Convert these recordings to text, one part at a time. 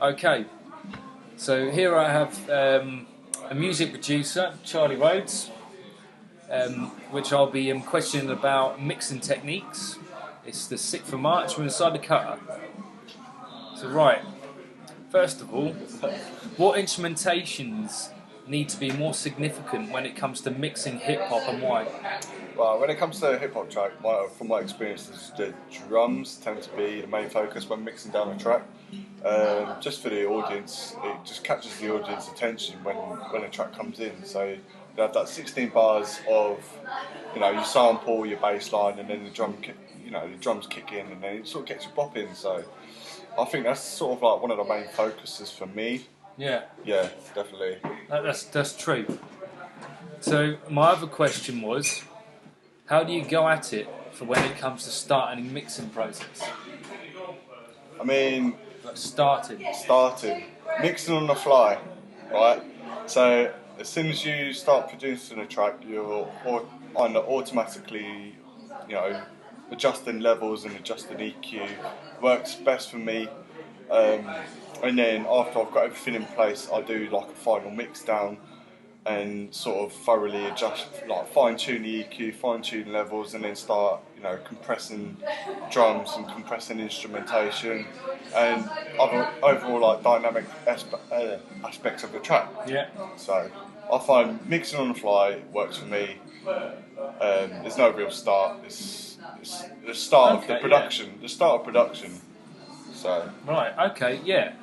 Okay, so here I have a music producer, Charlie Rhodes, which I'll be questioning about mixing techniques. It's the 6th of March, we're inside the cutter. So right, first of all, what instrumentations need to be more significant when it comes to mixing hip-hop and why? Well, when it comes to a hip hop track, from my experience, the drums tend to be the main focus when mixing down a track. Just for the audience, it just catches the audience attention when a track comes in. So you have that 16 bars of, you sample your bass line, and then the drums kick in, and then it sort of gets you bopping. So I think that's sort of like one of the main focuses for me. Yeah. Yeah, definitely. That's true. So my other question was, how do you go at it for when it comes to starting a mixing process? I mean, Like starting. Mixing on the fly, right? So as soon as you start producing a track, you're automatically, adjusting levels and adjusting EQ. Works best for me. And then after I've got everything in place, I do like a final mix down and sort of thoroughly adjust, like fine tune the EQ, fine tune levels, and then start, compressing drums and compressing instrumentation and other overall like dynamic aspects of the track. Yeah. So I find mixing on the fly works for me. There's no real start. It's the start of the production. Yeah. The start of production. So right. Okay. Yeah.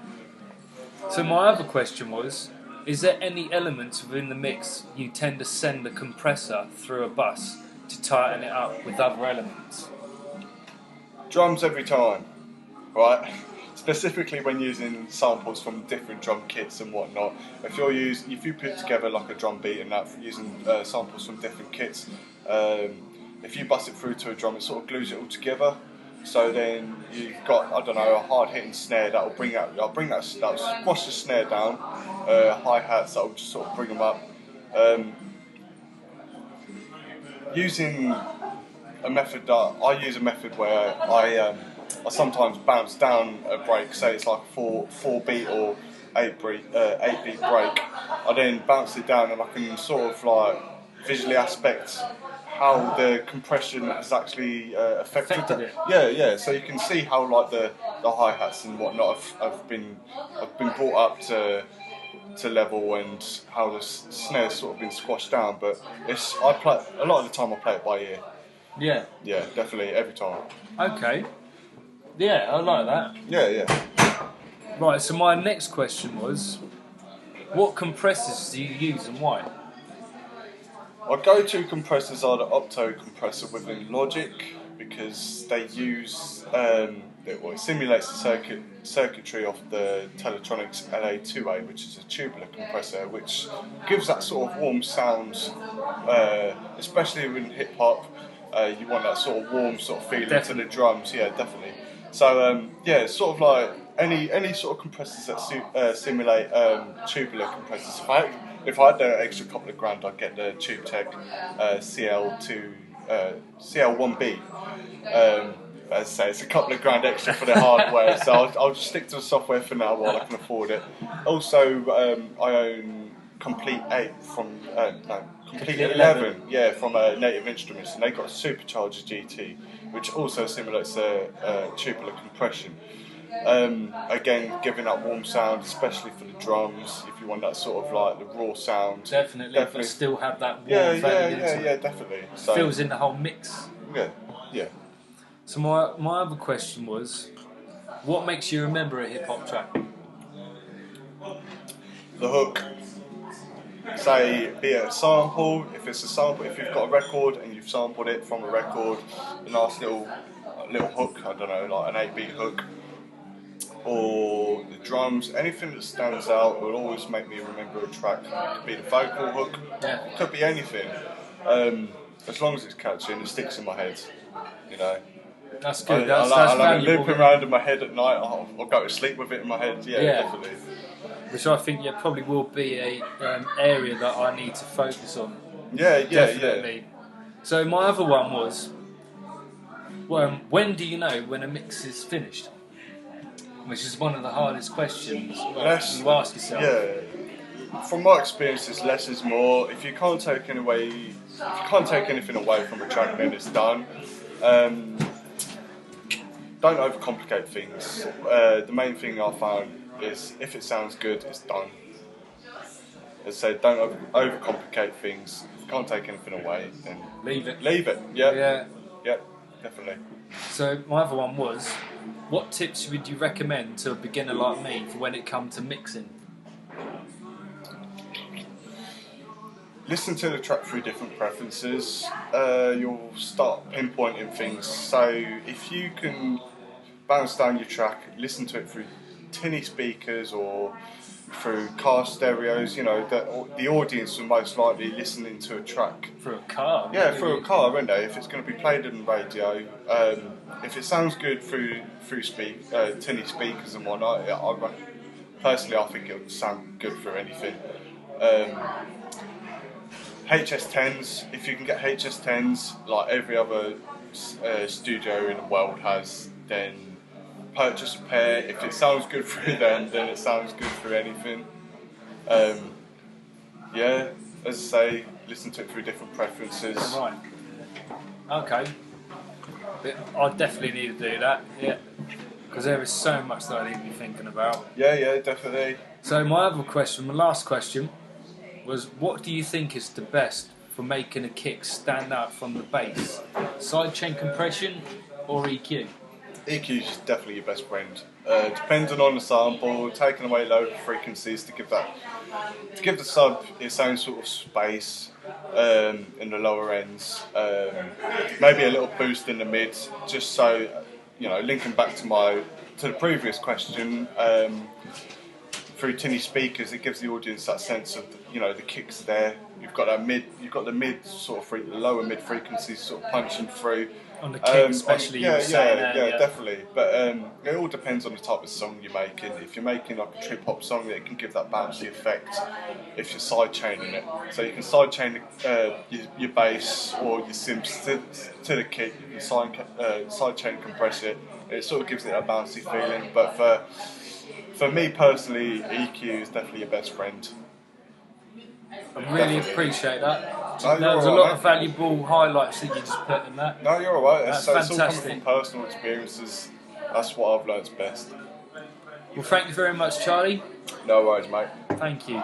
So my other question was, is there any elements within the mix you tend to send the compressor through a bus to tighten it up with other elements? Drums every time, right? Specifically when using samples from different drum kits and whatnot. If you put together like a drum beat and that using samples from different kits, if you bust it through to a drum, it sort of glues it all together. So then you've got, a hard hitting snare that'll that'll squash the snare down. Hi-hats that'll just sort of bring them up. Using a method I use a method where I sometimes bounce down a break. Say it's like a 4-beat or 8-beat break. I then bounce it down, and I can sort of like visually aspect how the compression has actually affected it. Yeah. So you can see how like the hi-hats and whatnot have been brought up to level, and how the snare's sort of been squashed down. But a lot of the time I play it by ear. Yeah. Yeah, definitely every time. Okay. Yeah, I like that. Yeah. Right. So my next question was, what compressors do you use and why? My go-to compressors are the Opto compressor within Logic, because they use it simulates the circuitry of the Teletronics LA2A, which is a tubular compressor, which gives that sort of warm sound, especially in hip hop. You want that sort of warm sort of feeling to the drums. Yeah, definitely. So it's sort of like any sort of compressors that simulate tubular compressors. If I had the extra couple of grand, I'd get the TubeTech CL1B. As I say, it's a couple of grand extra for the hardware, so I'll just stick to the software for now while I can afford it. Also, I own Complete 8 from Complete 11, yeah, from Native Instruments, and they got a Supercharger GT, which also simulates tubular compression. Again, giving that warm sound, especially for the drums, if you want that sort of like the raw sound. Definitely. But still have that warm Yeah, definitely. So, fills in the whole mix. Yeah. So my other question was, what makes you remember a hip hop track? The hook. Say, be it a sample, if you've got a record and you've sampled it from a record, a nice little hook, I don't know, like an 8-beat hook, or the drums, anything that stands out will always make me remember a track. It could be the vocal hook, it could be anything. As long as it's catchy and it sticks in my head, That's good. I That's like it looping around in my head at night. I'll go to sleep with it in my head. Yeah. Definitely. Which I think probably will be a area that I need to focus on. Yeah. Definitely. So my other one was, when do you know when a mix is finished? which is one of the hardest questions Less, you ask yourself. yeah. From my experiences, less is more. If you can't take anything away from a track, then it's done. Don't overcomplicate things. The main thing I found is if it sounds good, it's done. As I said, don't overcomplicate things. If you can't take anything away, then Leave it. leave it. Yeah, Yeah. yeah, definitely. So my other one was, what tips would you recommend to a beginner like me for when it comes to mixing? Listen to the track through different preferences. You'll start pinpointing things. So if you can bounce down your track, listen to it through tinny speakers or through car stereos. You know the audience will most likely listening to a track. For a car? Yeah, Really? through a car, won't they? If it's going to be played on the radio, if it sounds good through tinny speakers and whatnot, personally I think it would sound good through anything. HS10s, if you can get HS10s like every other studio in the world has, then purchase a pair. If it sounds good through them, then it sounds good through anything. Yeah, as I say, listen to it through different preferences. Right. Okay. I definitely need to do that. Yeah. Because there is so much that I need to be thinking about. Yeah, definitely. So my other question, my last question, was what do you think is the best for making a kick stand out from the bass? Sidechain compression or EQ? EQ is definitely your best friend. Depending on the sample, taking away low frequencies to give the sub its own sort of space in the lower ends. Maybe a little boost in the mid, just so linking back to the previous question. Through tinny speakers, it gives the audience that sense of the kicks there. You've got the mid sort of lower mid frequencies sort of punching through. On the kick, especially. Yeah, yeah, definitely. But it all depends on the type of song you're making. If you're making like a trip hop song, it can give that bouncy effect. If you're sidechaining it, so you can sidechain your bass or your synths to the kick. You can sidechain compress it. It sort of gives it a bouncy feeling. But for me personally, EQ is definitely your best friend. I really appreciate that. No, There was a you're lot alright, of valuable highlights that you just put in that. No, you're alright. That's So it's all coming fantastic. from personal experiences. That's what I've learnt best. Well, thank you very much, Charlie. No worries, mate. Thank you.